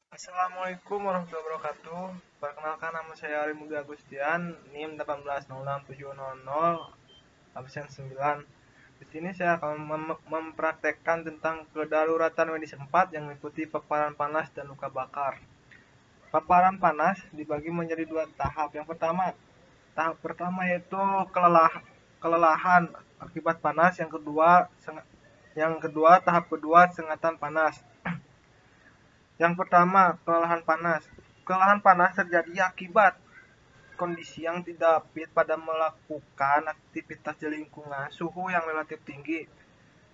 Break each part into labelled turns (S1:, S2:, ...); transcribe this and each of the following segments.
S1: Assalamualaikum warahmatullahi wabarakatuh. Perkenalkan, nama saya Ari Mugi Agustian, NIM 1806700, absen 9. Di sini saya akan mempraktekkan tentang kedaruratan medis 4 yang meliputi paparan panas dan luka bakar. Paparan panas dibagi menjadi dua tahap. Tahap pertama yaitu kelelahan akibat panas. Yang kedua tahap kedua sengatan panas. Yang pertama, kelelahan panas. Kelelahan panas terjadi akibat kondisi yang tidak fit pada melakukan aktivitas di lingkungan suhu yang relatif tinggi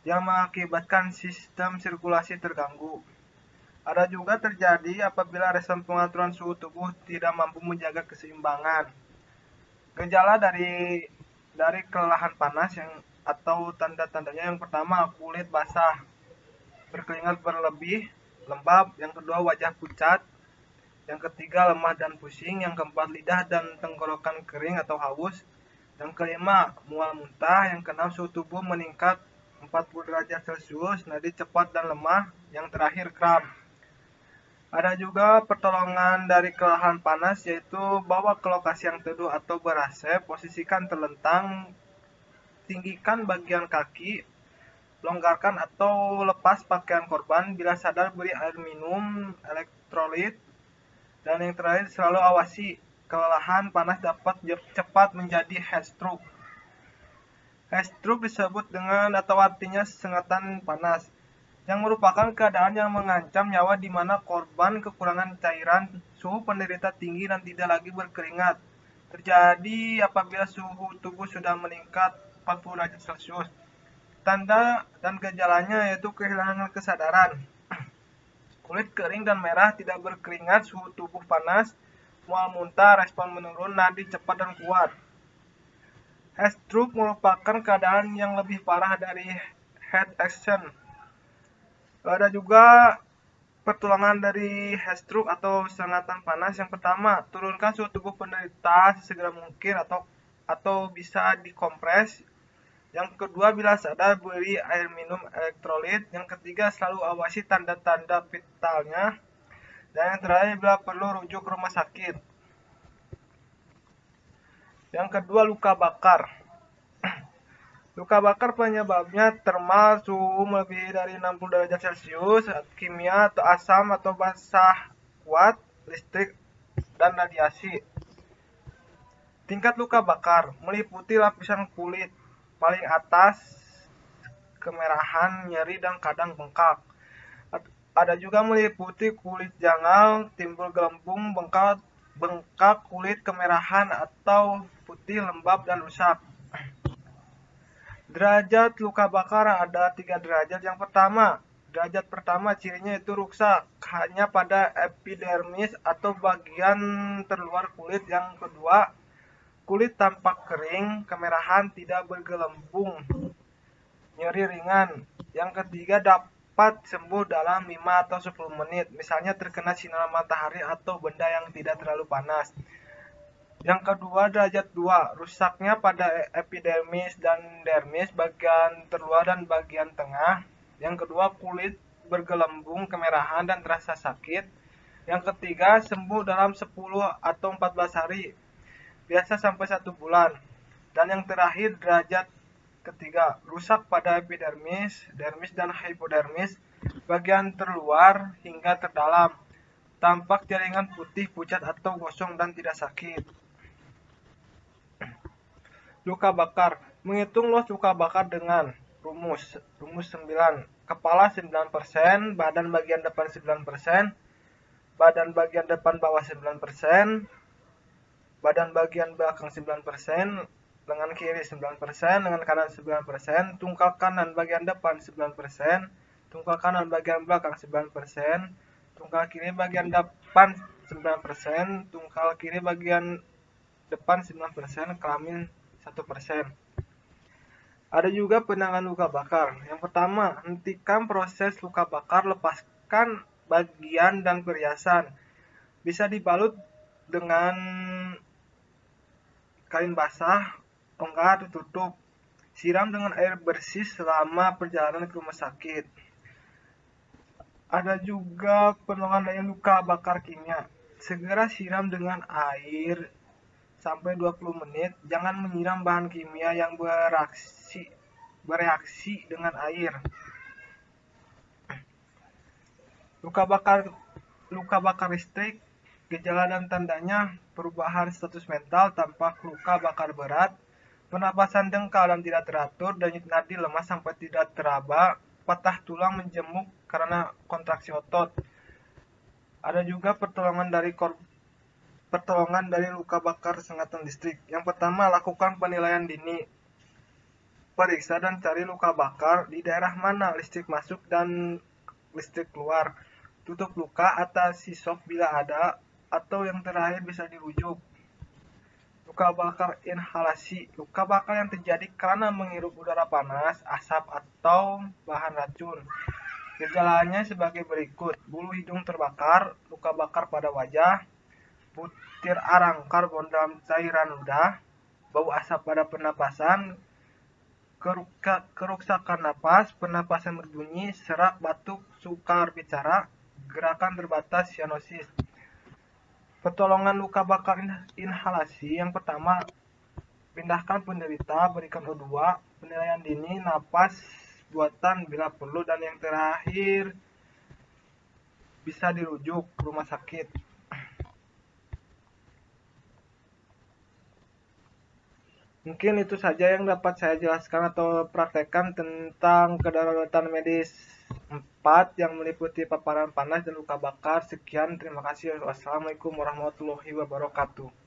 S1: yang mengakibatkan sistem sirkulasi terganggu. Ada juga terjadi apabila respon pengaturan suhu tubuh tidak mampu menjaga keseimbangan. Gejala dari kelelahan panas atau tanda-tandanya, yang pertama kulit basah, berkeringat berlebih, lembab. Yang kedua wajah pucat. Yang ketiga lemah dan pusing. Yang keempat lidah dan tenggorokan kering atau haus. Yang kelima mual muntah. Yang keenam suhu tubuh meningkat 40 derajat Celcius, nadi cepat dan lemah. Yang terakhir kram. Ada juga pertolongan dari kelelahan panas, yaitu bawa ke lokasi yang teduh atau ber-AC, posisikan terlentang, tinggikan bagian kaki, longgarkan atau lepas pakaian korban. Bila sadar beri air minum, elektrolit. Dan yang terakhir, selalu awasi kelelahan panas dapat cepat menjadi heat stroke. Heat stroke disebut dengan atau artinya sengatan panas, yang merupakan keadaan yang mengancam nyawa di mana korban kekurangan cairan, suhu penderita tinggi dan tidak lagi berkeringat. Terjadi apabila suhu tubuh sudah meningkat 40 derajat Celcius. Tanda dan gejalanya yaitu kehilangan kesadaran, kulit kering dan merah, tidak berkeringat, suhu tubuh panas, mual muntah, respon menurun, nadi cepat dan kuat. Heat stroke merupakan keadaan yang lebih parah dari heat exhaustion. Ada juga pertolongan dari heat stroke atau sengatan panas. Yang pertama, turunkan suhu tubuh penderita sesegera mungkin atau bisa dikompres. Yang kedua, bila sadar beri air minum elektrolit. Yang ketiga, selalu awasi tanda-tanda vitalnya. Dan yang terakhir, bila perlu rujuk ke rumah sakit. Yang kedua, luka bakar. Luka bakar penyebabnya termal, suhu melebihi dari 60 derajat Celcius, kimia atau asam atau basah kuat, listrik, dan radiasi. Tingkat luka bakar meliputi lapisan kulit paling atas, kemerahan, nyeri, dan kadang bengkak. Ada juga meliputi kulit jangal, timbul gelembung, bengkak kulit, kemerahan atau putih, lembab, dan rusak. Derajat luka bakar ada 3 derajat. Yang pertama, derajat pertama cirinya itu rusak hanya pada epidermis atau bagian terluar kulit. Yang kedua, kulit tampak kering, kemerahan, tidak bergelembung, nyeri ringan. Yang ketiga, dapat sembuh dalam 5 atau 10 menit, misalnya terkena sinar matahari atau benda yang tidak terlalu panas. Yang kedua, derajat 2, rusaknya pada epidermis dan dermis, bagian terluar dan bagian tengah. Yang kedua, kulit bergelembung, kemerahan, dan terasa sakit. Yang ketiga, sembuh dalam 10 atau 14 hari, biasa sampai 1 bulan. Dan yang terakhir, derajat ketiga, rusak pada epidermis, dermis, dan hipodermis, bagian terluar hingga terdalam. Tampak jaringan putih, pucat, atau gosong dan tidak sakit. Luka bakar. Menghitung luas luka bakar dengan rumus 9. Kepala 9%, badan bagian depan 9%, badan bagian depan bawah 9%, badan bagian belakang 9%, lengan kiri 9%, lengan kanan 9%, tungkal kanan bagian depan 9%, tungkal kanan bagian belakang 9%, tungkal kiri bagian depan 9%, tungkal kiri bagian depan 9%, kelamin 1%. Ada juga penanganan luka bakar. Yang pertama, hentikan proses luka bakar, lepaskan bagian dan perhiasan. Bisa dibalut dengan kain basah, enggak ditutup. Siram dengan air bersih selama perjalanan ke rumah sakit. Ada juga pertolongan dari luka bakar kimia. Segera siram dengan air sampai 20 menit. Jangan menyiram bahan kimia yang bereaksi dengan air. Luka bakar listrik, gejala dan tandanya perubahan status mental, tampak luka bakar berat, pernapasan dengkal dan tidak teratur, denyut nadi lemah sampai tidak teraba, patah tulang menjemuk karena kontraksi otot. Ada juga pertolongan dari luka bakar sengatan listrik. Yang pertama, lakukan penilaian dini. Periksa dan cari luka bakar di daerah mana listrik masuk dan listrik keluar. Tutup luka atasi shock bila ada, atau yang terakhir bisa dirujuk. Luka bakar inhalasi. Luka bakar yang terjadi karena menghirup udara panas, asap, atau bahan racun. Gejalanya sebagai berikut: bulu hidung terbakar, luka bakar pada wajah, butir arang karbon dalam cairan ludah, bau asap pada pernapasan, kerusakan napas, pernapasan berbunyi, serak, batuk, sukar bicara, gerakan terbatas, cyanosis. Pertolongan luka bakar inhalasi. Yang pertama, pindahkan penderita, berikan O2, penilaian dini, napas buatan bila perlu, dan yang terakhir bisa dirujuk ke rumah sakit. Mungkin itu saja yang dapat saya jelaskan atau praktekkan tentang kedaruratan medis 4 yang meliputi paparan panas dan luka bakar. Sekian, terima kasih. Wassalamualaikum warahmatullahi wabarakatuh.